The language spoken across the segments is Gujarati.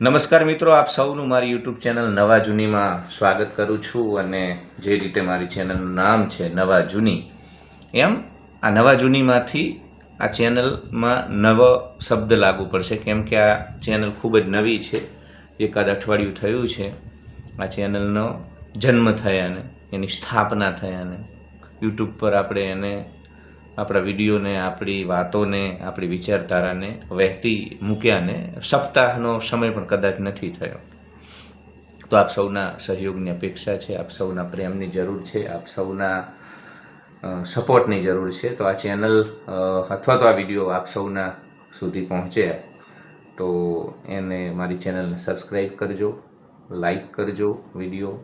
નમસ્કાર મિત્રો, આપ સૌનું મારી યુટ્યુબ ચેનલ નવા જૂનીમાં સ્વાગત કરું છું. અને જે રીતે મારી ચેનલનું નામ છે નવા જૂની, એમ આ નવા જૂનીમાંથી આ ચેનલમાં નવો શબ્દ લાગુ પડશે, કેમ કે આ ચેનલ ખૂબ જ નવી છે. એકાદ અઠવાડિયું થયું છે આ ચેનલનો જન્મ થયાને, એની સ્થાપના થયાને. યુટ્યુબ પર આપણે એને આપણા વિડીયોને, આપણી વાતોને, આપણી વિચારધારાને વહેતી મૂક્યાને સપ્તાહનો સમય પણ કદાચ નથી થયો. તો આપ સૌના સહયોગની અપેક્ષા છે, આપ સૌના પ્રેમની જરૂર છે, આપ સૌના સપોર્ટની જરૂર છે. તો આ ચેનલ અથવા તો આ વિડીયો આપ સૌના સુધી પહોંચે તો એને મારી ચેનલને સબસ્ક્રાઈબ કરજો, લાઈક કરજો વિડીયો,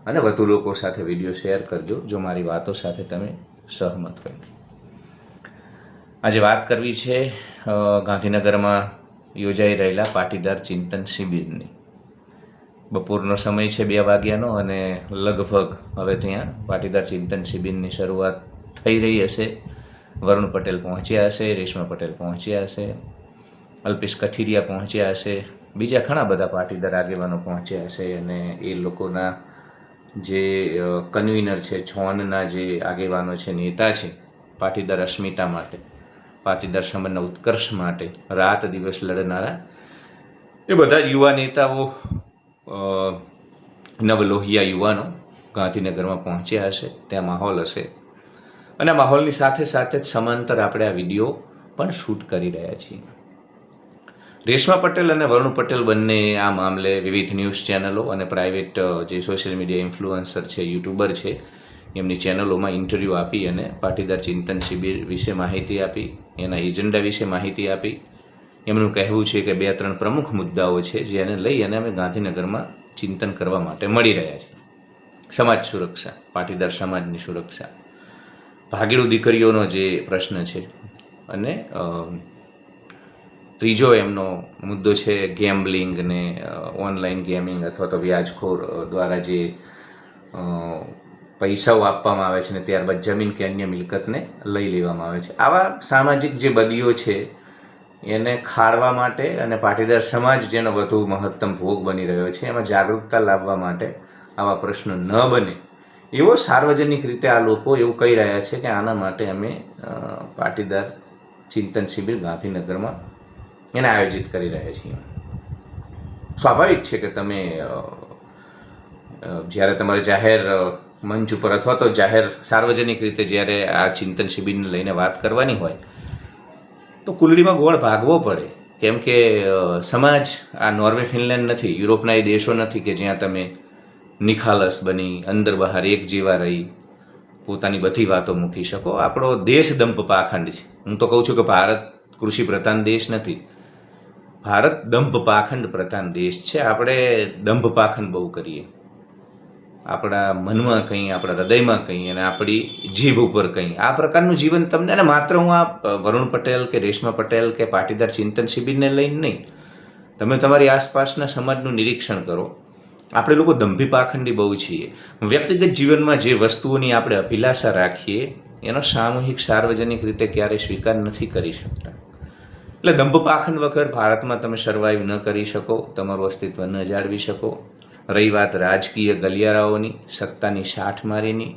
અને વધુ લોકો સાથે વિડીયો શેર કરજો જો મારી વાતો સાથે તમે સહમત હોય. આજે વાત કરવી છે ગાંધીનગરમાં યોજાઈ રહેલા પાટીદાર ચિંતન શિબિરની. બપોરનો સમય છે 2 વાગ્યાનો, અને લગભગ હવે ત્યાં પાટીદાર ચિંતન શિબિરની શરૂઆત થઈ રહી હશે. વરુણ પટેલ પહોંચ્યા હશે, રેશમા પટેલ પહોંચ્યા હશે, અલ્પેશ કથિરિયા પહોંચ્યા હશે, બીજા ઘણા બધા પાટીદાર આગેવાનો પહોંચ્યા હશે. અને એ લોકોના જે કન્વીનર છે, છોનના જે આગેવાનો છે, નેતા છે, પાટીદાર અસ્મિતા માટે, પાટીદાર સમાજના ઉત્કર્ષ માટે રાત દિવસ લડનારા એ બધા જ યુવા નેતાઓ, નવલોહિયા યુવાનો ગાંધીનગરમાં પહોંચ્યા હશે. ત્યાં માહોલ હશે, અને આ માહોલની સાથે સાથે જ સમાંતર આપણે આ વિડીયો પણ શૂટ કરી રહ્યા છીએ. રેશમા પટેલ અને વરુણ પટેલ બંને આ મામલે વિવિધ ન્યૂઝ ચેનલો અને પ્રાઇવેટ જે સોશિયલ મીડિયા ઇન્ફ્લુઅન્સર છે, યુટ્યુબર છે, એમની ચેનલોમાં ઇન્ટરવ્યૂ આપી અને પાટીદાર ચિંતન શિબિર વિશે માહિતી આપી, એના એજન્ડા વિશે માહિતી આપી. એમનું કહેવું છે કે 2-3 પ્રમુખ મુદ્દાઓ છે જેને લઈ અને અમે ગાંધીનગરમાં ચિંતન કરવા માટે મળી રહ્યા છીએ. સમાજ સુરક્ષા, પાટીદાર સમાજની સુરક્ષા, ભાગીડુ દીકરીઓનો જે પ્રશ્ન છે, અને ત્રીજો એમનો મુદ્દો છે ગેમ્બલિંગ ને ઓનલાઈન ગેમિંગ અથવા તો વ્યાજખોર દ્વારા જે પૈસાઓ આપવામાં આવે છે ને ત્યારબાદ જમીન કે અન્ય મિલકતને લઈ લેવામાં આવે છે. આવા સામાજિક જે બદીઓ છે એને ખાળવા માટે, અને પાટીદાર સમાજ જેનો વધુ મહત્તમ ભોગ બની રહ્યો છે એમાં જાગૃતતા લાવવા માટે આવા પ્રશ્નો ન બને એવો સાર્વજનિક રીતે આ લોકો એવું કહી રહ્યા છે કે આના માટે અમે પાટીદાર ચિંતન શિબિર ગાંધીનગરમાં એને આયોજિત કરી રહ્યા છીએ. સ્વાભાવિક છે કે તમે જ્યારે તમારે જાહેર મંચ ઉપર અથવા તો જાહેર સાર્વજનિક રીતે જ્યારે આ ચિંતન શિબિરને લઈને વાત કરવાની હોય તો કુલડીમાં ગોળ ભાગવો પડે. કેમ કે સમાજ આ નોર્વે, ફિનલેન્ડ નથી, યુરોપના એ દેશો નથી કે જ્યાં તમે નિખાલસ બની અંદર બહાર એક જેવા રહી પોતાની બધી વાતો મૂકી શકો. આપણો દેશ દંપ પાખંડ છે. હું તો કહું છું કે ભારત કૃષિ પ્રધાન દેશ નથી, ભારત દંભ પાખંડ પ્રધાન દેશ છે. આપણે દંભ પાખંડ બહુ કરીએ, આપણા મનમાં કંઈ, આપણા હૃદયમાં કંઈ, અને આપણી જીભ ઉપર કંઈ. આ પ્રકારનું જીવન તમને, અને માત્ર હું આ વરુણ પટેલ કે રેશમા પટેલ કે પાટીદાર ચિંતન શિબિરને લઈને નહીં, તમે તમારી આસપાસના સમાજનું નિરીક્ષણ કરો. આપણે લોકો દંભી પાખંડી બહુ છીએ. વ્યક્તિગત જીવનમાં જે વસ્તુઓની આપણે અભિલાષા રાખીએ એનો સામૂહિક સાર્વજનિક રીતે ક્યારેય સ્વીકાર નથી કરી શકતા. એટલે દંભ પાખંડ વગર ભારતમાં તમે સર્વાઈવ ન કરી શકો, તમારું અસ્તિત્વ ન જાળવી શકો. રહી વાત રાજકીય ગલિયારાઓની, સત્તાની સાઠમારીની,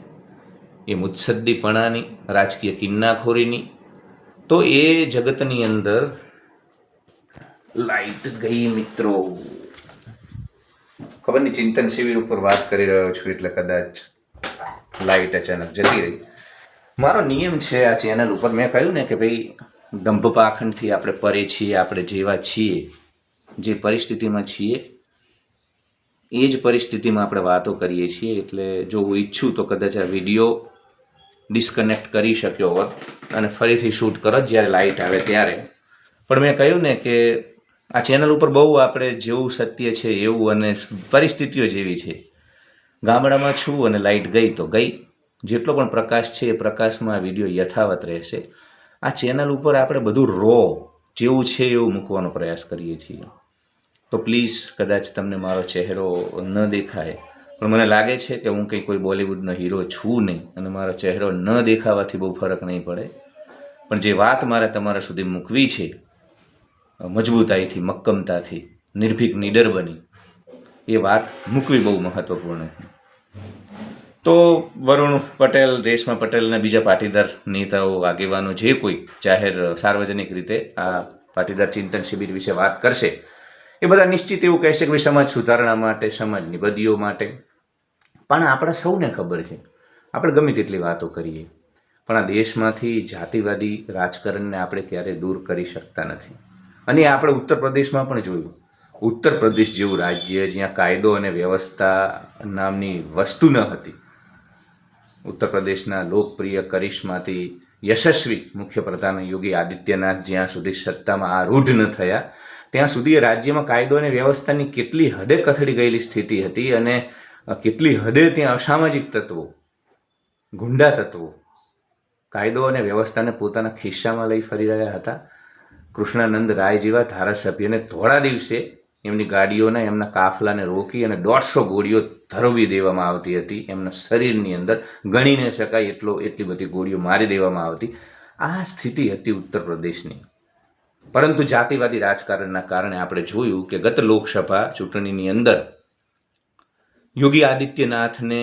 એ મુત્સદ્દીપણાની, રાજકીય કિન્નાખોરીની, તો એ જગતની અંદર લાઈટ ગઈ મિત્રો. ખબર નહીં, ચિંતન શિબિર ઉપર વાત કરી રહ્યો છું એટલે કદાચ લાઈટ અચાનક જતી રહી. મારો નિયમ છે આ ચેનલ ઉપર, મેં કહ્યું ને કે ભાઈ દંભ પાખંડથી આપણે પરે છીએ. આપણે જેવા છીએ, જે પરિસ્થિતિમાં છીએ એ જ પરિસ્થિતિમાં આપણે વાતો કરીએ છીએ. એટલે જો હું ઈચ્છું તો કદાચ આ વિડીયો ડિસ્કનેક્ટ કરી શક્યો હોત અને ફરીથી શૂટ કરત જ્યારે લાઇટ આવે ત્યારે. પણ મેં કહ્યું ને કે આ ચેનલ ઉપર બહુ આપણે જેવું સત્ય છે એવું, અને પરિસ્થિતિઓ જેવી છે. ગામડામાં છું અને લાઇટ ગઈ તો ગઈ. જેટલો પણ પ્રકાશ છે એ પ્રકાશમાં આ વિડીયો યથાવત રહેશે. આ ચેનલ ઉપર આપણે બધું રો જેવું છે એવું મૂકવાનો પ્રયાસ કરીએ છીએ. તો પ્લીઝ, કદાચ તમને મારો ચહેરો ન દેખાય, પણ મને લાગે છે કે હું કંઈ કોઈ બોલિવૂડનો હીરો છું નહીં, અને મારો ચહેરો ન દેખાવાથી બહુ ફરક નહીં પડે. પણ જે વાત મારે તમારા સુધી મૂકવી છે મજબૂતાઈથી, મક્કમતાથી, નિર્ભીક નીડર બની, એ વાત મૂકવી બહુ મહત્વપૂર્ણ છે. તો વરુણ પટેલ, રેશમા પટેલ અને બીજા પાટીદાર નેતાઓ, આગેવાનો જે કોઈ જાહેર સાર્વજનિક રીતે આ પાટીદાર ચિંતન શિબિર વિશે વાત કરશે, એ બધા નિશ્ચિત એવું કહેશે કે ભાઈ સમાજ સુધારણા માટે, સમાજની બદીઓ માટે. પણ આપણા સૌને ખબર છે, આપણે ગમે તેટલી વાતો કરીએ, પણ આ દેશમાંથી જાતિવાદી રાજકારણને આપણે ક્યારેય દૂર કરી શકતા નથી. અને આપણે ઉત્તર પ્રદેશમાં પણ જોયું. ઉત્તર પ્રદેશ જેવું રાજ્ય જ્યાં કાયદો અને વ્યવસ્થા નામની વસ્તુ ન હતી, ઉત્તર પ્રદેશના લોકપ્રિય કરિશ્માથી યશસ્વી મુખ્યપ્રધાન યોગી આદિત્યનાથ જ્યાં સુધી સત્તામાં આરૂઢ ન થયા, ત્યાં સુધી એ રાજ્યમાં કાયદો અને વ્યવસ્થાની કેટલી હદે કથળી ગયેલી સ્થિતિ હતી અને કેટલી હદે ત્યાં અસામાજિક તત્વો, ગુંડા તત્વો કાયદો અને વ્યવસ્થાને પોતાના ખિસ્સામાં લઈ ફરી રહ્યા હતા. કૃષ્ણાનંદ રાય જેવા ધારાસભ્યને થોડા દિવસે એમની ગાડીઓના, એમના કાફલાને રોકી અને 150 ગોળીઓ ધરવી દેવામાં આવતી હતી. એમના શરીરની અંદર ગણી ન શકાય એટલી બધી ગોળીઓ મારી દેવામાં આવતી. આ સ્થિતિ હતી ઉત્તર પ્રદેશની. પરંતુ જાતિવાદી રાજકારણના કારણે આપણે જોયું કે ગત લોકસભા ચૂંટણીની અંદર યોગી આદિત્યનાથને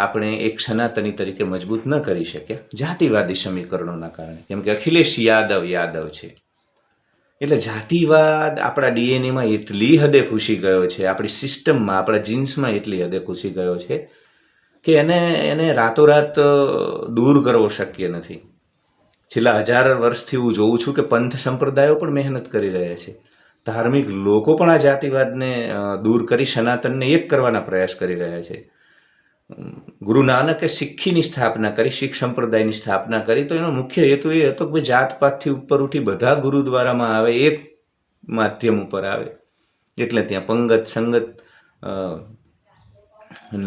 આપણે એક સનાતની તરીકે મજબૂત ન કરી શક્યા, જાતિવાદી સમીકરણોના કારણે. કેમ કે અખિલેશ યાદવ છે. એટલે જાતિવાદ આપણા ડીએનએમાં એટલી હદે ઘૂસી ગયો છે, આપણી સિસ્ટમમાં, આપણા જીન્સમાં એટલી હદે ઘૂસી ગયો છે કે એને રાતોરાત દૂર કરવો શક્ય નથી. છેલ્લા 1000 વર્ષથી હું જોઉં છું કે પંથ સંપ્રદાયો પણ મહેનત કરી રહ્યા છે. ધાર્મિક લોકો પણ આ જાતિવાદને દૂર કરી સનાતનને એક કરવાના પ્રયાસ કરી રહ્યા છે. ગુરુ નાનકે શીખીની સ્થાપના કરી, શીખ સંપ્રદાયની સ્થાપના કરી, તો એનો મુખ્ય હેતુ એ હતો કે જાતપાતથી ઉપર ઉઠી બધા ગુરુદ્વારામાં આવે, એક માધ્યમ ઉપર આવે. એટલે ત્યાં પંગત સંગત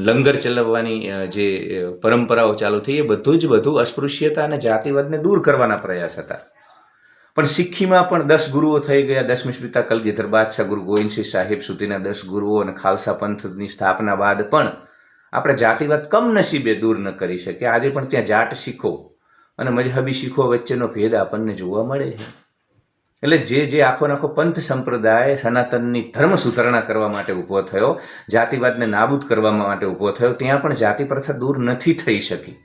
લંગર ચલાવવાની જે પરંપરાઓ ચાલુ થઈ, એ બધું અસ્પૃશ્યતા અને જાતિવાદને દૂર કરવાના પ્રયાસ હતા. પણ સિક્ખીમાં પણ 10 ગુરુઓ થઈ ગયા. 10મી પિતા કલગીધર બાદશાહ ગુરુ ગોવિંદસિંહ સાહેબ સુધીના 10 ગુરુઓ અને ખાલસા પંથની સ્થાપના બાદ પણ આપણે જાતિવાદ કમનસીબે દૂર ન કરી શકીએ. આજે પણ ત્યાં જાટ શીખો અને મજહબી શીખો વચ્ચેનો ભેદ આપણને જોવા મળે છે. એટલે જે આખો પંથ સંપ્રદાય સનાતનની ધર્મ સુધારણા કરવા માટે ઊભો થયો, જાતિવાદને નાબૂદ કરવા માટે ઊભો થયો, ત્યાં પણ જાતિ પ્રથા દૂર નથી થઈ શકી.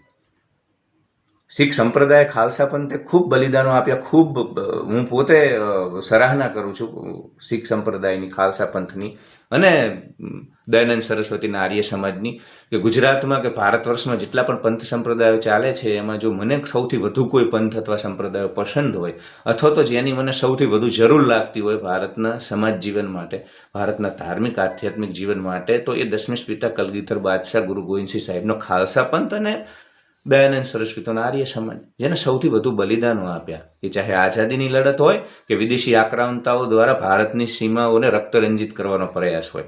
શીખ સંપ્રદાય, ખાલસા પંથે ખૂબ બલિદાનો આપ્યા. ખૂબ, હું પોતે સરાહના કરું છું શીખ સંપ્રદાયની, ખાલસા પંથની અને દયાનંદ સરસ્વતીના આર્ય સમાજની, કે ગુજરાતમાં કે ભારત વર્ષમાં જેટલા પણ પંથ સંપ્રદાયો ચાલે છે, એમાં જો મને સૌથી વધુ કોઈ પંથ અથવા સંપ્રદાયો પસંદ હોય, અથવા તો જેની મને સૌથી વધુ જરૂર લાગતી હોય ભારતના સમાજ જીવન માટે, ભારતના ધાર્મિક આધ્યાત્મિક જીવન માટે, તો એ 10મી પિતા કલગીધર બાદશાહ ગુરુ ગોવિંદસિંહ સાહેબનો ખાલસા પંથ અને દયાનંદ સરસ્વતીનો આર્ય સમાજ, જેને સૌથી વધુ બલિદાનો આપ્યા. એ ચાહે આઝાદીની લડત હોય કે વિદેશી આક્રમણતાઓ દ્વારા ભારતની સીમાઓને રક્તરંજિત કરવાનો પ્રયાસ હોય,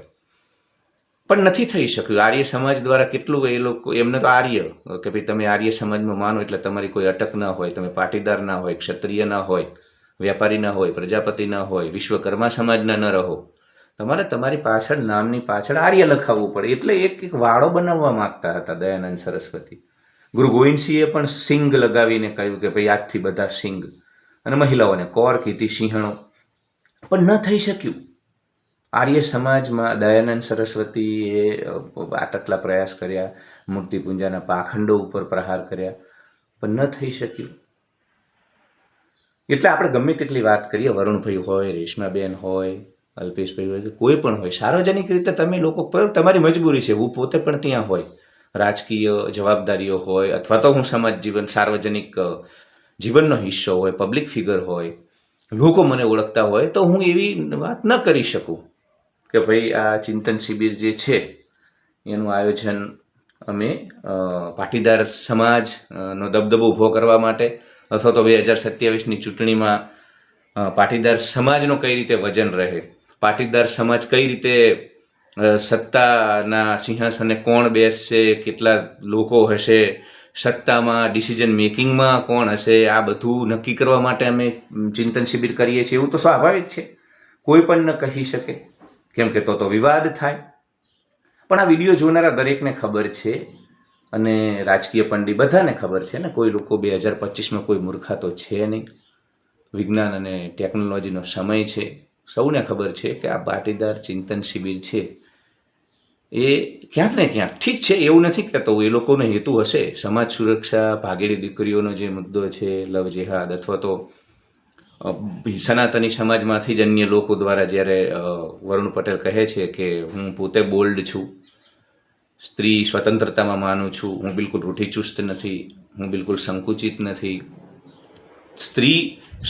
પણ નથી થઈ શક્યું. આર્ય સમાજ દ્વારા કેટલું એ લોકો, એમને તો આર્ય, કે ભાઈ તમે આર્ય સમાજમાં માનો એટલે તમારી કોઈ અટક ના હોય, તમે પાટીદાર ના હોય, ક્ષત્રિય ના હોય, વ્યાપારી ના હોય, પ્રજાપતિ ના હોય, વિશ્વકર્મા સમાજના ન રહો, તમારે તમારી પાછળ, નામની પાછળ આર્ય લખાવવું પડે. એટલે એક વાળો બનાવવા માંગતા હતા દયાનંદ સરસ્વતી. ગુરુ ગોવિંદસિંહે પણ સિંગ લગાવીને કહ્યું કે ભાઈ આજથી બધા સિંગ, અને મહિલાઓને કોર કીધી, સિંહણો. પણ ન થઈ શક્યું. આર્ય સમાજમાં દયાનંદ સરસ્વતીએ આટલા પ્રયાસ કર્યા, મૂર્તિ પૂજાના પાખંડો ઉપર પ્રહાર કર્યા, પણ ન થઈ શક્યું. એટલે આપણે ગમે તેટલી વાત કરીએ, વરુણભાઈ હોય, રેશમાબેન હોય, અલ્પેશભાઈ હોય, કોઈ પણ હોય, સાર્વજનિક રીતે તમે લોકો પર તમારી મજબૂરી છે, હું પોતે પણ ત્યાં હોય, રાજકીય જવાબદારીઓ હોય, અથવા તો હું સમાજ જીવન, સાર્વજનિક જીવનનો હિસ્સો હોય, પબ્લિક ફિગર હોય, લોકો મને ઓળખતા હોય, તો હું એવી વાત ન કરી શકું કે ભાઈ આ ચિંતન શિબિર જે છે એનું આયોજન અમે પાટીદાર સમાજનો દબદબો ઊભો કરવા માટે, અથવા તો 2027ની ચૂંટણીમાં પાટીદાર સમાજનો કઈ રીતે વજન રહે, પાટીદાર સમાજ કઈ રીતે સત્તાના સિંહાસને કોણ બેસશે, કેટલા લોકો હશે, સત્તામાં ડિસિઝન મેકિંગમાં કોણ હશે, આ બધું નક્કી કરવા માટે અમે ચિંતન શિબિર કરીએ છીએ. એવું તો સ્વાભાવિક છે, કોઈ પણ ન કહી શકે, કેમ કે તો વિવાદ થાય. પણ આ વિડીયો જોનારા દરેકને ખબર છે, અને રાજકીય પંડિત બધાને ખબર છે ને, કોઈ લોકો 2025માં કોઈ મૂર્ખા તો છે નહીં. વિજ્ઞાન અને ટેકનોલોજીનો સમય છે, સૌને ખબર છે કે આ પાટીદાર ચિંતન શિબિર છે એ ક્યાંક ને ક્યાંક ઠીક છે, એવું નથી કહેતો, એ લોકોનો હેતુ હશે, સમાજ સુરક્ષા, ભાગેડી દીકરીઓનો જે મુદ્દો છે, લવ જેહાદ, અથવા તો સનાતની સમાજમાંથી જ અન્ય લોકો દ્વારા જ્યારે વરુણ પટેલ કહે છે કે હું પોતે બોલ્ડ છું, સ્ત્રી સ્વતંત્રતામાં માનું છું, હું બિલકુલ રૂઢિચુસ્ત નથી, હું બિલકુલ સંકુચિત નથી, સ્ત્રી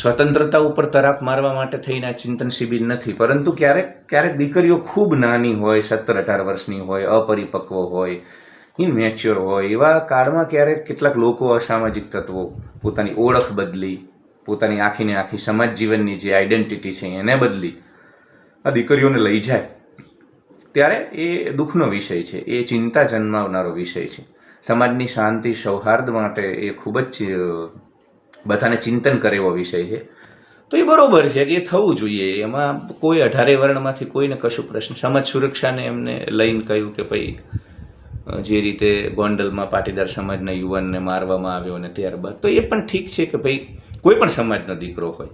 સ્વતંત્રતા ઉપર તરાપ મારવા માટે થઈને આ ચિંતન શિબિર નથી, પરંતુ ક્યારેક દીકરીઓ ખૂબ નાની હોય, 17-18 વર્ષની હોય, અપરિપક્વ હોય, ઇનમેચ્યોર હોય, એવા કાળમાં ક્યારેક કેટલાક લોકો, અસામાજિક તત્વો પોતાની ઓળખ બદલી, પોતાની આખીને આખી સમાજ જીવનની જે આઈડેન્ટિટી છે એને બદલી આ દીકરીઓને લઈ જાય, ત્યારે એ દુઃખનો વિષય છે, એ ચિંતા જન્માવનારો વિષય છે. સમાજની શાંતિ સૌહાર્દ માટે એ ખૂબ જ બધાને ચિંતન કરે એવો વિષય છે. તો એ બરોબર છે કે એ થવું જોઈએ, એમાં કોઈ 18 વર્ણમાંથી કોઈને કશું પ્રશ્ન. સમાજ સુરક્ષાને એમને લઈને કહ્યું કે ભાઈ જે રીતે ગોંડલમાં પાટીદાર સમાજના યુવાનને મારવામાં આવ્યો અને ત્યારબાદ, તો એ પણ ઠીક છે કે ભાઈ કોઈ પણ સમાજનો દીકરો હોય.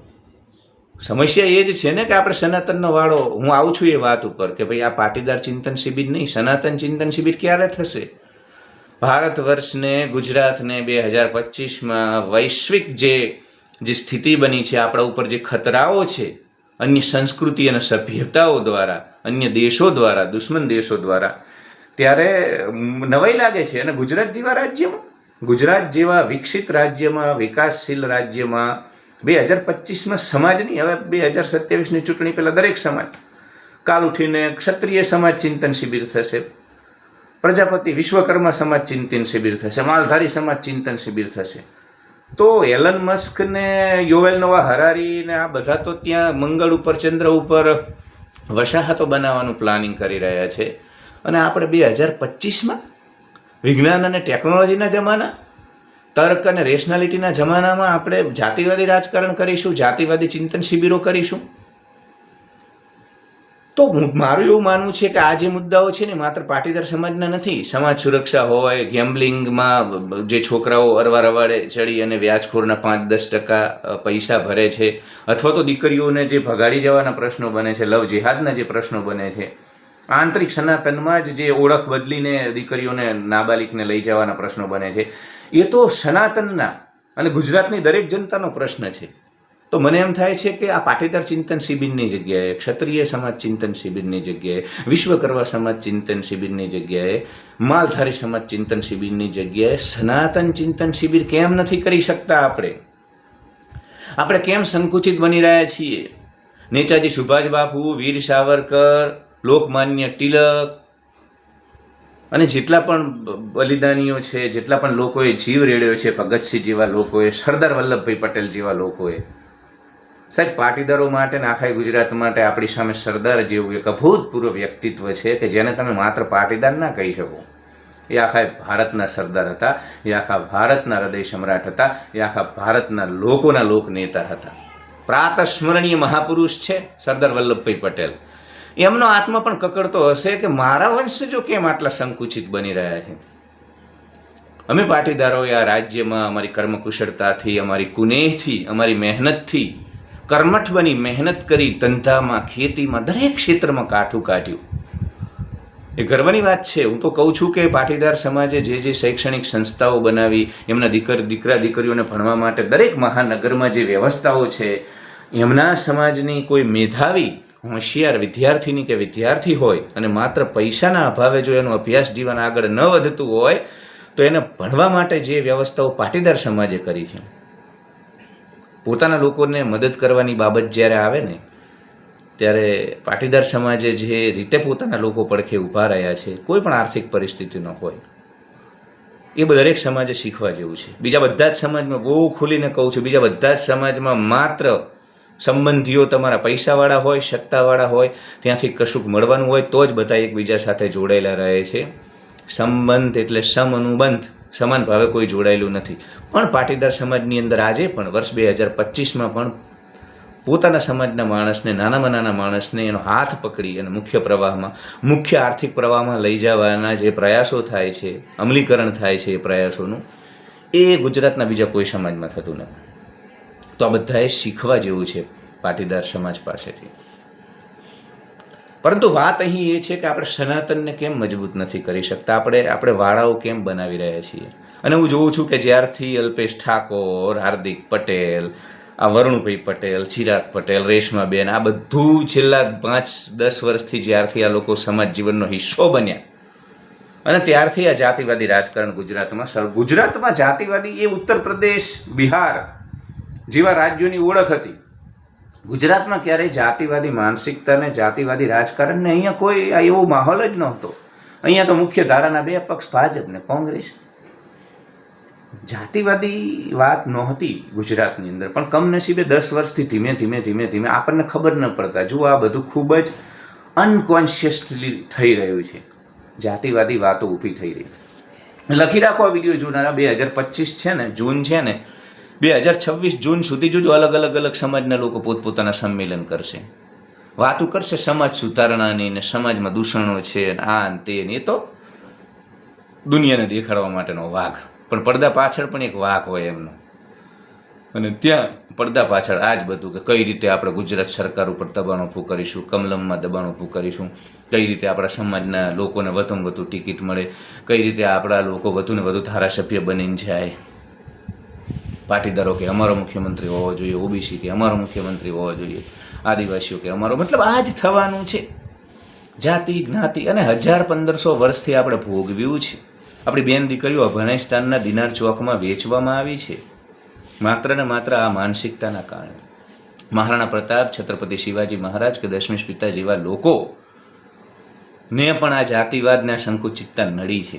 સમસ્યા એ જ છે ને કે આપણે સનાતનનો વાળો, હું આવું છું એ વાત ઉપર કે ભાઈ આ પાટીદાર ચિંતન શિબિર નહીં, સનાતન ચિંતન શિબિર ક્યારે થશે? ભારત વર્ષને, ગુજરાતને 2025માં વૈશ્વિક જે સ્થિતિ બની છે, આપણા ઉપર જે ખતરાઓ છે અન્ય સંસ્કૃતિ અને સભ્યતાઓ દ્વારા, અન્ય દેશો દ્વારા, દુશ્મન દેશો દ્વારા, ત્યારે નવાઈ લાગે છે. અને ગુજરાત જેવા રાજ્યમાં, ગુજરાત જેવા વિકસિત રાજ્યમાં, વિકાસશીલ રાજ્યમાં 2025માં સમાજની, હવે 2027ની ચૂંટણી પહેલાં દરેક સમાજ કાલ ઉઠીને ક્ષત્રિય સમાજ ચિંતન શિબિર થશે, પ્રજાપતિ વિશ્વકર્મા સમાજ ચિંતન શિબિર થશે, માલધારી સમાજ ચિંતન શિબિર થશે. તો એલન મસ્ક ને યોવેલ નોવા હરારી ને આ બધા તો ત્યાં મંગળ ઉપર, ચંદ્ર ઉપર વસાહતો બનાવવાનું પ્લાનિંગ કરી રહ્યા છે. અને આપણે 2025માં વિજ્ઞાન અને ટેકનોલોજીના જમાના, તર્ક અને રેશનાલિટીના જમાનામાં આપણે જાતિવાદી રાજકારણ કરીશું, જાતિવાદી ચિંતન શિબિરો કરીશું. તો મારું એવું માનવું છે કે આ જે મુદ્દાઓ છે ને માત્ર પાટીદાર સમાજના નથી. સમાજ સુરક્ષા હોય, ગેમ્બલિંગમાં જે છોકરાઓ અરવારવાડે ચડી અને વ્યાજખોરના 5-10% પૈસા ભરે છે, અથવા તો દીકરીઓને જે ભગાડી જવાના પ્રશ્નો બને છે, લવ જેહાદના જે પ્રશ્નો બને છે, આંતરિક સનાતનમાં જ જે ઓળખ બદલીને દીકરીઓને, નાબાલિગને લઈ જવાના પ્રશ્નો બને છે, એ તો સનાતનના અને ગુજરાતની દરેક જનતાનો પ્રશ્ન છે. તો મને એમ થાય છે કે આ પાટીદાર ચિંતન શિબિરની જગ્યાએ, ક્ષત્રિય સમાજ ચિંતન શિબિરની જગ્યાએ, વિશ્વકર્મા સમાજ ચિંતન શિબિરની જગ્યાએ, માલધારી સમાજ ચિંતન શિબિરની જગ્યાએ સનાતન ચિંતન શિબિર કેમ નથી કરી શકતા? આપણે કેમ સંકુચિત બની રહ્યા છીએ? નેતાજી સુભાષ બાપુ, વીર સાવરકર, લોકમાન્ય તિલક અને જેટલા પણ બલિદાનીઓ છે, જેટલા પણ લોકોએ જીવ રેડ્યો છે, ભગતસિંહ જેવા લોકોએ, સરદાર વલ્લભભાઈ પટેલ જેવા લોકોએ, સાહેબ પાટીદારો માટે ને આખા ગુજરાત માટે આપણી સામે સરદાર જેવું એક અભૂતપૂર્વ વ્યક્તિત્વ છે કે જેને તમે માત્ર પાટીદાર ના કહી શકો. એ આખા ભારતના સરદાર હતા, એ આખા ભારતના હૃદય સમ્રાટ હતા, એ આખા ભારતના લોકોના લોકનેતા હતા. પ્રાતસ્મરણીય મહાપુરુષ છે સરદાર વલ્લભભાઈ પટેલ. એમનો આત્મા પણ કકડતો હશે કે મારા વંશજો કેમ આટલા સંકુચિત બની રહ્યા છે. અમે પાટીદારોએ આ રાજ્યમાં અમારી કર્મકુશળતાથી, અમારી કુનેહથી, અમારી મહેનતથી કર્મઠ બની મહેનત કરી, ધંધામાં, ખેતીમાં, દરેક ક્ષેત્રમાં કાઠું કાઢ્યું. એ ગર્વની વાત છે. હું તો કહું છું કે પાટીદાર સમાજે જે શૈક્ષણિક સંસ્થાઓ બનાવી, એમના દીકરા દીકરીઓને ભણવા માટે દરેક મહાનગરમાં જે વ્યવસ્થાઓ છે, એમના સમાજની કોઈ મેધાવી હોશિયાર વિદ્યાર્થીની કે વિદ્યાર્થી હોય અને માત્ર પૈસાના અભાવે જો એનું અભ્યાસ જીવન આગળ ન વધતું હોય તો એને ભણવા માટે જે વ્યવસ્થાઓ પાટીદાર સમાજે કરી છે, પોતાના લોકોને મદદ કરવાની બાબત જ્યારે આવે ને ત્યારે પાટીદાર સમાજે જે રીતે પોતાના લોકો પડખે ઊભા રહ્યા છે, કોઈ પણ આર્થિક પરિસ્થિતિ ન હોય, એ દરેક સમાજે શીખવા જેવું છે. બીજા બધા જ સમાજમાં, બહુ ખુલીને કહું છું, બીજા બધા જ સમાજમાં માત્ર સંબંધીઓ તમારા પૈસાવાળા હોય, સત્તાવાળા હોય, ત્યાંથી કશુંક મળવાનું હોય તો જ બધા એકબીજા સાથે જોડાયેલા રહે છે. સંબંધ એટલે સમઅનુબંધ, સમાન ભાવે કોઈ જોડાયેલું નથી. પણ પાટીદાર સમાજની અંદર આજે પણ વર્ષ 2025માં પણ પોતાના સમાજના માણસને, નાનામાં નાના માણસને એનો હાથ પકડી અને મુખ્ય પ્રવાહમાં, મુખ્ય આર્થિક પ્રવાહમાં લઈ જવાના જે પ્રયાસો થાય છે, અમલીકરણ થાય છે, એ પ્રયાસોનું એ ગુજરાતના બીજા કોઈ સમાજમાં થતું નથી. તો આ બધાએ શીખવા જેવું છે પાટીદાર સમાજ પાસેથી. પરંતુ વાત અહીં એ છે કે આપણે સનાતનને કેમ મજબૂત નથી કરી શકતા, આપણે વાળાઓ કેમ બનાવી રહ્યા છીએ. અને હું જોઉં છું કે જ્યારથી અલ્પેશ ઠાકોર, હાર્દિક પટેલ, આ વરુણભાઈ પટેલ, ચિરાગ પટેલ, રેશમાબેન, આ બધું છેલ્લા 5-10 વર્ષથી જ્યારથી આ લોકો સમાજ જીવનનો હિસ્સો બન્યા અને ત્યારથી આ જાતિવાદી રાજકારણ ગુજરાતમાં જાતિવાદી એ ઉત્તર પ્રદેશ, બિહાર જેવા રાજ્યોની ઓળખ હતી. ગુજરાતમાં ક્યારેય જાતિવાદી માનસિકતાને, જાતિવાદી રાજકારણને અહીંયા કોઈ એવો માહોલ જ નહોતો. અહીંયા તો મુખ્ય ધારાના 2 પક્ષ, ભાજપ ને કોંગ્રેસ. જાતિવાદી વાત નહોતી ગુજરાતની અંદર, પણ કમનસીબે 10 વર્ષથી ધીમે ધીમે આપણને ખબર ન પડતા જો આ બધું ખૂબ જ અનકોન્શિયસલી થઈ રહ્યું છે. જાતિવાદી વાતો ઊભી થઈ રહી. લખી રાખો આ વિડીયો જોનારા, 2025 છે ને, જૂન છે ને, 2026 જૂન સુધી જોજો અલગ સમાજના લોકો પોતપોતાના સંમેલન કરશે, વાતો કરશે સમાજ સુધારણાની ને સમાજમાં દૂષણો છે આ તે. એ તો દુનિયાને દેખાડવા માટેનો વાઘ, પણ પડદા પાછળ પણ એક વાઘ હોય એમનો. અને ત્યાં પડદા પાછળ આ જ બધું કે કઈ રીતે આપણે ગુજરાત સરકાર ઉપર દબાણ ઊભું કરીશું, કમલમમાં દબાણ ઊભું કરીશું, કઈ રીતે આપણા સમાજના લોકોને વધુમાં વધુ ટિકિટ મળે, કઈ રીતે આપણા લોકો વધુને વધુ ધારાસભ્ય બનીને જાય. પાટીદારો કે અમારો મુખ્યમંત્રી હોવો જોઈએ, ઓબીસી કે અમારો મુખ્યમંત્રી હોવો જોઈએ, આદિવાસીઓ કે અમારો, મતલબ આ જ થવાનું છે. જાતિ જ્ઞાતિ અને 1000-1500 વર્ષથી આપણે ભોગવ્યું છે. આપણી બેન દીકરીઓ અફઘાનિસ્તાનના દિનાર ચોકમાં વેચવામાં આવી છે માત્ર ને માત્ર આ માનસિકતાના કારણે. મહારાણા પ્રતાપ, છત્રપતિ શિવાજી મહારાજ કે દશમેશ પિતા જેવા લોકો ને પણ આ જાતિવાદના સંકુચિતતા નડી છે.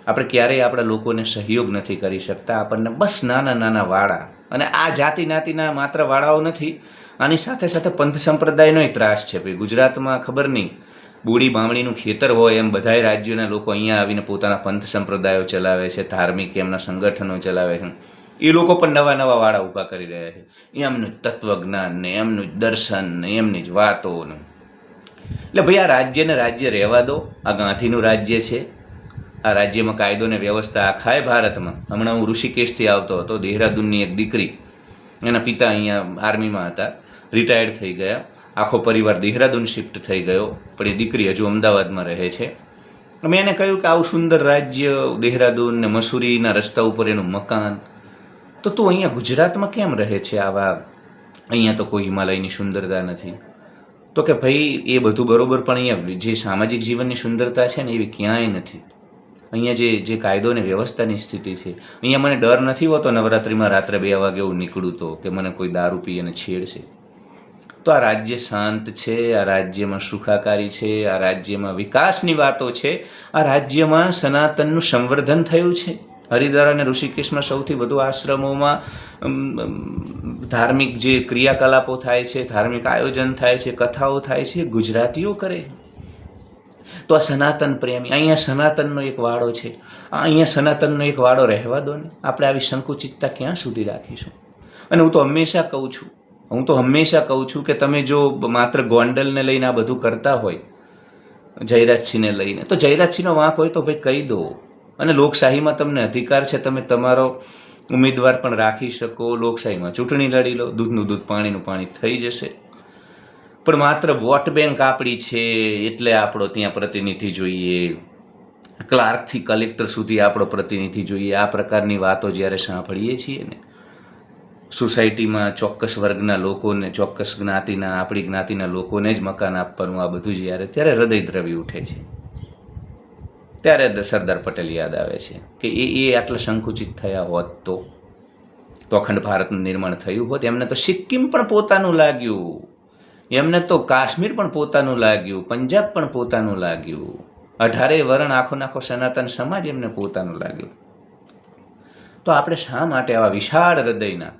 આપણે ક્યારેય આપણા લોકોને સહયોગ નથી કરી શકતા. આપણને બસ નાના વાળા, અને આ જાતિ નાતિના માત્ર વાળાઓ નથી, આની સાથે સાથે પંથ સંપ્રદાયનોય ત્રાસ છે. ભાઈ ગુજરાતમાં ખબર નહીં બુડી બામણીનું ખેતર હોય એમ બધાય રાજ્યોના લોકો અહીંયા આવીને પોતાના પંથ સંપ્રદાયો ચલાવે છે, ધાર્મિક એમના સંગઠનો ચલાવે છે. એ લોકો પણ નવા વાળા ઊભા કરી રહ્યા છે. એમનું તત્વજ્ઞાન ને એમનું દર્શન ને એમની જ વાતો ને. એટલે ભાઈ આ રાજ્ય રહેવા દો. આ ગાંધીનું રાજ્ય છે. આ રાજ્યમાં કાયદો ને વ્યવસ્થા આખાય ભારતમાં. હમણાં હું ઋષિકેશથી આવતો હતો, દેહરાદૂનની એક દીકરી, એના પિતા અહીંયા આર્મીમાં હતા, રિટાયર્ડ થઈ ગયા, આખો પરિવાર દેહરાદૂન શિફ્ટ થઈ ગયો, પણ એ દીકરી હજુ અમદાવાદમાં રહે છે. મેં એને કહ્યું કે આવું સુંદર રાજ્ય દેહરાદૂન ને મસૂરીના રસ્તા ઉપર એનું મકાન, તો તું અહીંયા ગુજરાતમાં કેમ રહે છે? આવા અહીંયા તો કોઈ હિમાલયની સુંદરતા નથી. તો કે ભાઈ એ બધું બરોબર, પણ અહીંયા જે સામાજિક જીવનની સુંદરતા છે ને એવી ક્યાંય નથી. અહીંયા જે કાયદો ને વ્યવસ્થાની સ્થિતિ છે, અહીંયા મને ડર નથી હોતો નવરાત્રિમાં રાત્રે 2 વાગે એવું નીકળું તો કે મને કોઈ દારૂ પી અને છેડશે. તો આ રાજ્ય શાંત છે, આ રાજ્યમાં સુખાકારી છે, આ રાજ્યમાં વિકાસની વાતો છે, આ રાજ્યમાં સનાતનનું સંવર્ધન થયું છે. હરિદ્વાર અને ઋષિકેશમાં સૌથી વધુ આશ્રમોમાં ધાર્મિક જે ક્રિયાકલાપો થાય છે, ધાર્મિક આયોજન થાય છે, કથાઓ થાય છે, ગુજરાતીઓ કરે છે. તો આ સનાતન પ્રેમી, અહીંયા સનાતનનો એક વાળો છે, અહીંયા સનાતનનો એક વાળો રહેવા દો ને. આપણે આવી સંકુચિતતા ક્યાં સુધી રાખીશું? અને હું તો હંમેશા કહું છું કે તમે જો માત્ર ગોંડલને લઈને આ બધું કરતા હોય, જયરાજસિંહને લઈને, તો જયરાજસિંહનો વાંક હોય તો ભાઈ કહી દો. અને લોકશાહીમાં તમને અધિકાર છે, તમે તમારો ઉમેદવાર પણ રાખી શકો, લોકશાહીમાં ચૂંટણી લડી લો, દૂધનું દૂધ પાણીનું પાણી થઈ જશે. પણ માત્ર વોટ બેંક આપણી છે એટલે આપણો ત્યાં પ્રતિનિધિ જોઈએ, ક્લાર્કથી કલેક્ટર સુધી આપણો પ્રતિનિધિ જોઈએ, આ પ્રકારની વાતો જ્યારે સાંભળીએ છીએ ને, સોસાયટીમાં ચોક્કસ વર્ગના લોકોને, ચોક્કસ જ્ઞાતિના, આપણી જ્ઞાતિના લોકોને જ મકાન આપવાનું, આ બધું જ્યારે ત્યારે હૃદય દ્રવી ઉઠે છે. ત્યારે સરદાર પટેલ યાદ આવે છે કે એ આટલા સંકુચિત થયા હોત તો અખંડ ભારતનું નિર્માણ થયું હોત. એમને તો સિક્કિમ પણ પોતાનું લાગ્યું, એમને તો કાશ્મીર પણ પોતાનું લાગ્યું, પંજાબ પણ પોતાનું લાગ્યું, 18 વરણ આખો સનાતન સમાજ એમને પોતાનું લાગ્યું. તો આપણે શા માટે આવા વિશાળ હૃદયના,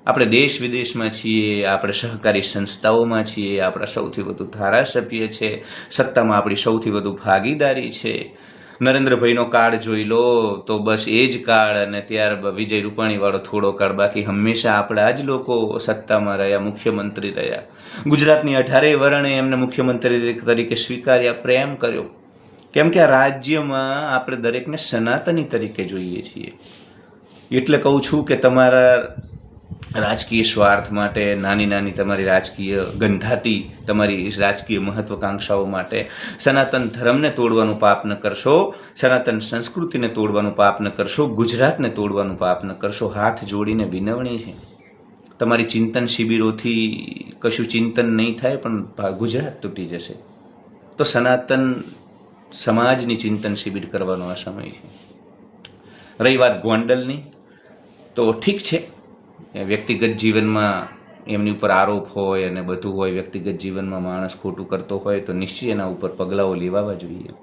આપણે દેશ વિદેશમાં છીએ, આપણે સહકારી સંસ્થાઓમાં છીએ, આપણા સૌથી વધુ ધારાસભ્ય છે, સત્તામાં આપણી સૌથી વધુ ભાગીદારી છે. નરેન્દ્રભાઈનો કાળ જોઈ લો તો બસ એ જ કાળ, અને ત્યાર વિજય રૂપાણીવાળો થોડો કાળ, બાકી હંમેશા આપણા જ લોકો સત્તામાં રહ્યા, મુખ્યમંત્રી રહ્યા. ગુજરાતની 18 વરણે એમને મુખ્યમંત્રી તરીકે સ્વીકાર્યા, પ્રેમ કર્યો, કેમ કે આ રાજ્યમાં આપણે દરેકને સનાતની તરીકે જોઈએ છીએ. એટલે કહું છું કે તમારા રાજકીય સ્વાર્થ માટે, નાની નાની તમારી રાજકીય ગંધાતી તમારી રાજકીય મહત્વકાંક્ષાઓ માટે સનાતન ધર્મને તોડવાનું પાપ ન કરશો, સનાતન સંસ્કૃતિને તોડવાનું પાપ ન કરશો, ગુજરાતને તોડવાનું પાપ ન કરશો. હાથ જોડીને વિનવણી છે. તમારી ચિંતન શિબિરોથી કશું ચિંતન નહીં થાય, પણ ગુજરાત તૂટી જશે. તો સનાતન સમાજની ચિંતન શિબિર કરવાનો આ સમય છે. રહી વાત ગોંડલની, તો ઠીક છે, વ્યક્તિગત જીવનમાં એમની ઉપર આરોપ હોય અને બધું હોય, વ્યક્તિગત જીવનમાં માણસ ખોટું કરતો હોય તો નિશ્ચય એના ઉપર પગલાઓ લેવાવા જોઈએ.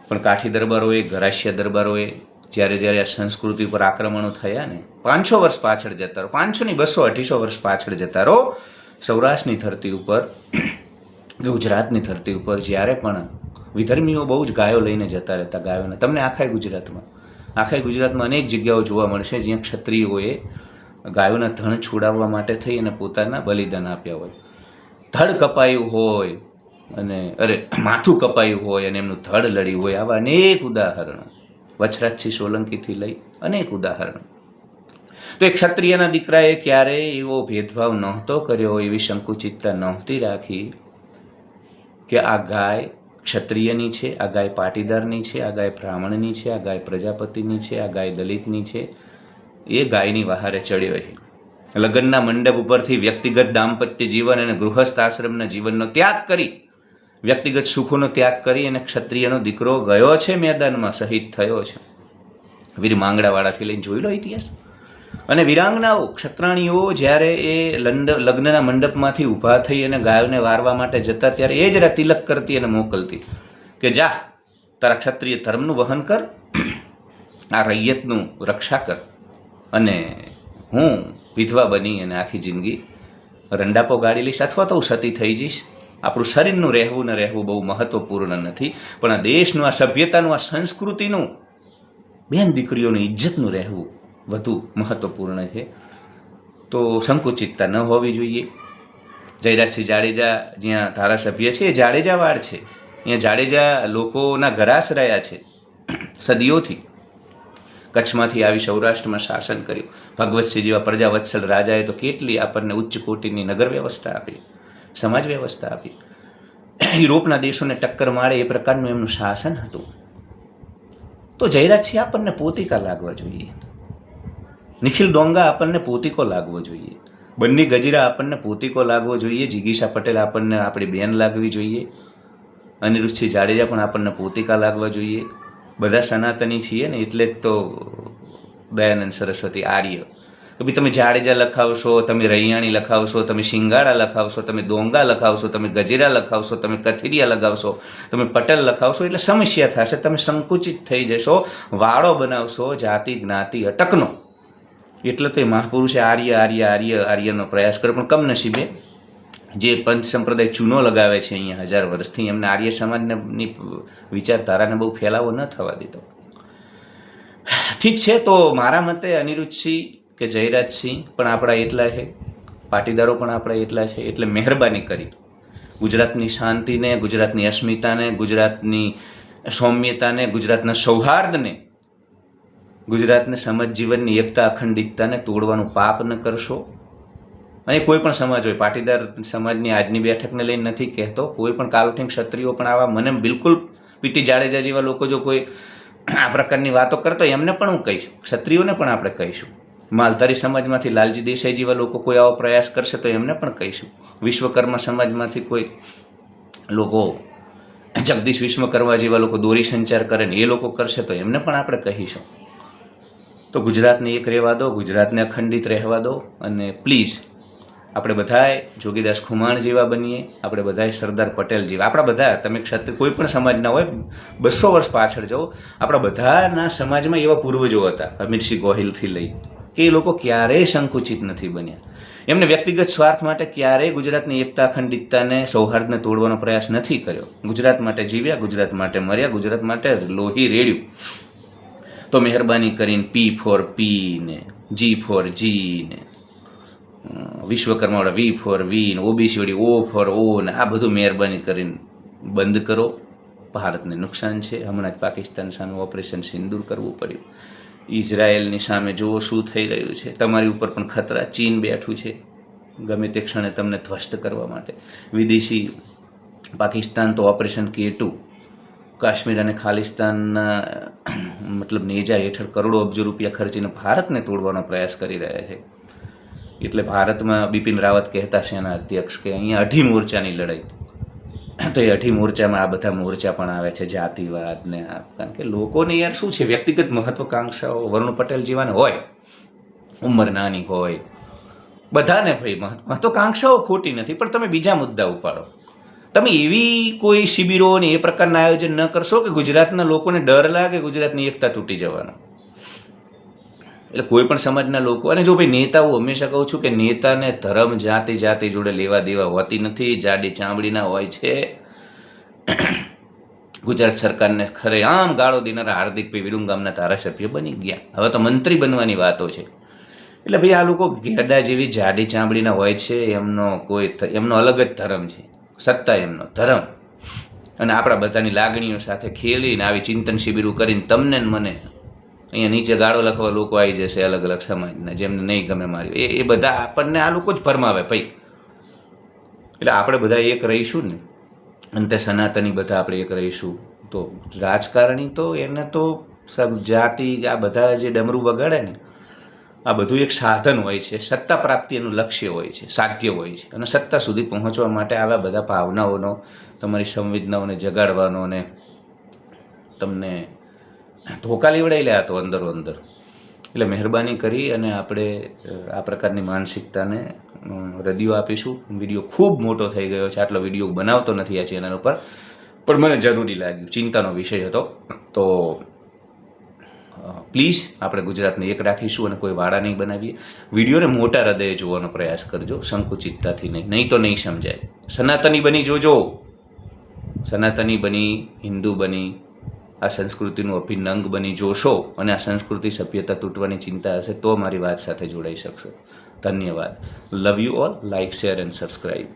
પણ કાઠી દરબારોએ, ગરાસિયા દરબારોએ જ્યારે આ સંસ્કૃતિ ઉપર આક્રમણો થયા ને, 500 વર્ષ પાછળ જતા રહો, 500 નહીં 200 250 વર્ષ પાછળ જતા રહો, સૌરાષ્ટ્રની ધરતી ઉપર, ગુજરાતની ધરતી ઉપર જ્યારે પણ વિધર્મીઓ બહુ જ ગાયો લઈને જતા રહેતા, ગાયોને તમને આખા ગુજરાતમાં અનેક જગ્યાઓ જોવા મળશે જ્યાં ક્ષત્રિયોએ ગાયોના ધણ છોડાવવા માટે થઈ અને પોતાના બલિદાન આપ્યા હોય. ધડ કપાયું હોય અને માથું કપાયું હોય અને એમનું ધડ લડ્યું હોય, આવા અનેક ઉદાહરણો, વછરાજસિંહ સોલંકીથી લઈ અનેક ઉદાહરણો. તો એક ક્ષત્રિયના દીકરાએ ક્યારેય એવો ભેદભાવ નહોતો કર્યો, એવી સંકુચિતતા નહોતી રાખી કે આ ગાય ક્ષત્રિયની છે, આ ગાય પાટીદારની છે, આ ગાય બ્રાહ્મણની છે, આ ગાય પ્રજાપતિની છે, આ ગાય દલિતની છે. એ ગાયની વહારે ચડ્યો છે. લગ્નના મંડપ ઉપરથી વ્યક્તિગત દાંપત્ય જીવન અને ગૃહસ્થ આશ્રમના જીવનનો ત્યાગ કરી, વ્યક્તિગત સુખોનો ત્યાગ કરી અને ક્ષત્રિયનો દીકરો ગયો છે મેદાનમાં, શહીદ થયો છે. વીર માંગડાવાળાથી લઈને જોઈ લો ઇતિહાસ. અને વીરાંગનાઓ, ક્ષત્રાણીઓ જ્યારે એ લગ્નના મંડપમાંથી ઊભા થઈ અને ગાયોને વારવા માટે જતા, ત્યારે એ જરા તિલક કરતી અને મોકલતી કે જા, તારા ક્ષત્રિય ધર્મનું વહન કર, આ રૈયતનું રક્ષા કર, અને હું વિધવા બની અને આખી જિંદગી રંડાપો ગાડી લઈશ, અથવા તો હું સતી થઈ જઈશ. આપણું શરીરનું રહેવું ન રહેવું બહુ મહત્વપૂર્ણ નથી, પણ આ દેશનું, આ સભ્યતાનું, આ સંસ્કૃતિનું, બેન દીકરીઓની ઇજ્જતનું રહેવું વધુ મહત્વપૂર્ણ છે. તો સંકુચિતતા ન હોવી જોઈએ. જયરાજસિંહ જાડેજા જ્યાં ધારાસભ્ય છે, એ જાડેજાવાડ છે, અહીંયા જાડેજા લોકોના ઘરાસ રહ્યા છે સદીઓથી. કચ્છમાંથી આવી સૌરાષ્ટ્રમાં શાસન કર્યું. ભગવતસિંહ જેવા પ્રજાવત્સલ રાજાએ તો કેટલી આપણને ઉચ્ચ કોટીની નગર વ્યવસ્થા આપી, સમાજ વ્યવસ્થા આપી. યુરોપના દેશોને ટક્કર મારે એ પ્રકારનું એમનું શાસન હતું. તો જયરાજસિંહ આપણને પોતિકા લાગવા જોઈએ, નિખિલ ડોંગા આપણને પોતિકો લાગવો જોઈએ, બન્ની ગજીરા આપણને પોતિકો લાગવો જોઈએ, જિગીશા પટેલ આપણને આપણી બેન લાગવી જોઈએ, અનિરુદ્ધસિંહ જાડેજા પણ આપણને પોતિકા લાગવા જોઈએ. બધા સનાતની છીએ ને, એટલે જ તો દયાનંદ સરસ્વતી આર્ય કે ભાઈ તમે જાડેજા લખાવશો, તમે રૈયાણી લખાવશો, તમે શિંગાડા લખાવશો, તમે ડોંગા લખાવશો, તમે ગજેરા લખાવશો, તમે કથિરિયા લગાવશો, તમે પટેલ લખાવશો, એટલે સમસ્યા થશે, તમે સંકુચિત થઈ જશો, વાળો બનાવશો જાતિ જ્ઞાતિ અટકનો. એટલે તો એ મહાપુરુષે આર્યનો પ્રયાસ કર્યો, પણ કમનસીબે જે પંથ સંપ્રદાય ચૂનો લગાવે છે અહીંયા 1000 વર્ષથી, એમને આર્ય સમાજની વિચારધારાને બહુ ફેલાવો ન થવા દીધો. ઠીક છે, તો મારા મતે અનિરુદ્ધસિંહ કે જયરાજસિંહ પણ આપણા એટલા છે, પાટીદારો પણ આપણા એટલા છે. એટલે મહેરબાની કરી ગુજરાતની શાંતિને, ગુજરાતની અસ્મિતાને, ગુજરાતની સૌમ્યતાને, ગુજરાતના સૌહાર્દને, ગુજરાતને સમાજ જીવનની એકતા અખંડિતતાને તોડવાનું પાપ ન કરશો. અને કોઈ પણ સમાજ હોય, પાટીદાર સમાજની આજની બેઠકને લઈને નથી કહેતો, કોઈ પણ કાલોઠી ક્ષત્રિયો પણ આવા, મને બિલકુલ પીટી જાડેજા જેવા લોકો જો કોઈ આ પ્રકારની વાતો કરતો હોય, એમને પણ હું કહીશ, ક્ષત્રિયોને પણ આપણે કહીશું. માલધારી સમાજમાંથી લાલજી દેસાઈ જેવા લોકો કોઈ આવો પ્રયાસ કરશે તો એમને પણ કહીશું. વિશ્વકર્મા સમાજમાંથી કોઈ લોકો, જગદીશ વિશ્વકર્મા જેવા લોકો દોરી સંચાર કરે ને એ લોકો કરશે તો એમને પણ આપણે કહીશું. તો ગુજરાતને એક રહેવા દો, ગુજરાતને અખંડિત રહેવા દો, અને પ્લીઝ આપણે બધાએ જોગીદાસ ખુમાણ જેવા બનીએ, આપણે બધાએ સરદાર પટેલ જેવા, આપણા બધા, તમે ક્ષત્રિય કોઈ પણ સમાજના હોય, 200 વર્ષ પાછળ જાઓ, આપણા બધાના સમાજમાં એવા પૂર્વજો હતા, અમીરસિંહ ગોહિલથી લઈ, કે એ લોકો ક્યારેય સંકુચિત નથી બન્યા. એમને વ્યક્તિગત સ્વાર્થ માટે ક્યારેય ગુજરાતની એકતા અખંડિતતાને, સૌહાર્દને તોડવાનો પ્રયાસ નથી કર્યો. ગુજરાત માટે જીવ્યા, ગુજરાત માટે મર્યા, ગુજરાત માટે લોહી રેડ્યું. તો મહેરબાની કરીને P for P ને G for G ને વિશ્વકર્માવાળા V for V ને ઓબીસી વાળી O for O ને આ બધું મહેરબાની કરીને બંધ કરો. ભારતને નુકસાન છે. હમણાં જ પાકિસ્તાન સામે ઓપરેશન સિંદૂર કરવું પડ્યું. ઇઝરાયેલની સામે જુઓ શું થઈ રહ્યું છે. તમારી ઉપર પણ ખતરા. ચીન બેઠું છે ગમે તે ક્ષણે તમને ધ્વસ્ત કરવા માટે. વિદેશી પાકિસ્તાન તો ઓપરેશન K2 કાશ્મીર અને ખાલિસ્તાનના મતલબ નેજા હેઠળ કરોડો અબજો રૂપિયા ખર્ચીને ભારતને તોડવાનો પ્રયાસ કરી રહ્યા છે. એટલે ભારતમાં બિપિન રાવત કહેતા સેના અધ્યક્ષ કે અહીંયા 18 મોરચાની લડાઈ. તો એ 18 મોરચામાં આ બધા મોરચા પણ આવે છે, જાતિવાદ ને આ. કારણ કે લોકોને યાર શું છે, વ્યક્તિગત મહત્વકાંક્ષાઓ વરુણ પટેલ જેવાને હોય, ઉંમર નાની હોય, બધાને ભાઈ મહત્વકાંક્ષાઓ ખોટી નથી, પણ તમે બીજા મુદ્દા ઉપાડો. તમે એવી કોઈ શિબિરો ને એ પ્રકારના આયોજન ન કરશો કે ગુજરાતના લોકોને ડર લાગે ગુજરાતની એકતા તૂટી જવાનો. એટલે કોઈ પણ સમાજના લોકો, અને જો ભાઈ નેતા, હું હંમેશા કહું છું કે નેતાને ધર્મ જાતિ જોડે લેવા દેવા હોતી નથી. જાડી ચામડીના હોય છે. ગુજરાત સરકારને ખરે આમ ગાળો દેનારા હાર્દિકભાઈ વિરુંગામના ધારાસભ્ય બની ગયા, હવે તો મંત્રી બનવાની વાતો છે. એટલે ભાઈ આ લોકો ગેડા જેવી જાડી ચામડીના હોય છે, એમનો અલગ જ ધર્મ છે, સત્તા એમનો ધર્મ. અને આપણા બધાની લાગણીઓ સાથે ખેલીને આવી ચિંતન શિબિરો કરીને તમને ને મને અહીંયા નીચે ગાળો લખવા લોકો આવી જશે, અલગ અલગ સમાજના, જેમને નહીં ગમે મારી એ બધા આપણને આ લોકો જ ફરમાવે ભાઈ. એટલે આપણે બધા એક રહીશું ને, અંતે સનાતની બધા આપણે એક રહીશું. તો રાજકારણી તો એને તો જાતિ, આ બધા જે ડમરું વગાડે ને, આ બધું એક સાધન હોય છે. સત્તા પ્રાપ્તિ એનું લક્ષ્ય હોય છે, સાધ્ય હોય છે. અને સત્તા સુધી પહોંચવા માટે આવા બધા ભાવનાઓનો, તમારી સંવેદનાઓને જગાડવાનો અને તમને ધોકા લેવડાવી લે તો અંદરો અંદર. એટલે મહેરબાની કરી અને આપણે આ પ્રકારની માનસિકતાને રદિયો આપીશું. વિડીયો ખૂબ મોટો થઈ ગયો છે, આટલો વિડીયો બનાવતો નથી આ ચેનલ ઉપર, પણ મને જરૂરી લાગ્યું, ચિંતાનો વિષય હતો. તો પ્લીઝ આપણે ગુજરાતને એક રાખીશું અને કોઈ વાડા નહીં બનાવીએ. વિડીયોને મોટા હૃદયે જોવાનો પ્રયાસ કરજો, સંકુચિતતાથી નહીં તો નહીં સમજાય. સનાતની બની જોજો, સનાતની બની, હિન્દુ બની, આ સંસ્કૃતિનું અભિન્ન અંગ બની જોશો અને આ સંસ્કૃતિ સભ્યતા તૂટવાની ચિંતા હશે તો મારી વાત સાથે જોડાઈ શકશો. ધન્યવાદ. Love you all. Like, share and subscribe.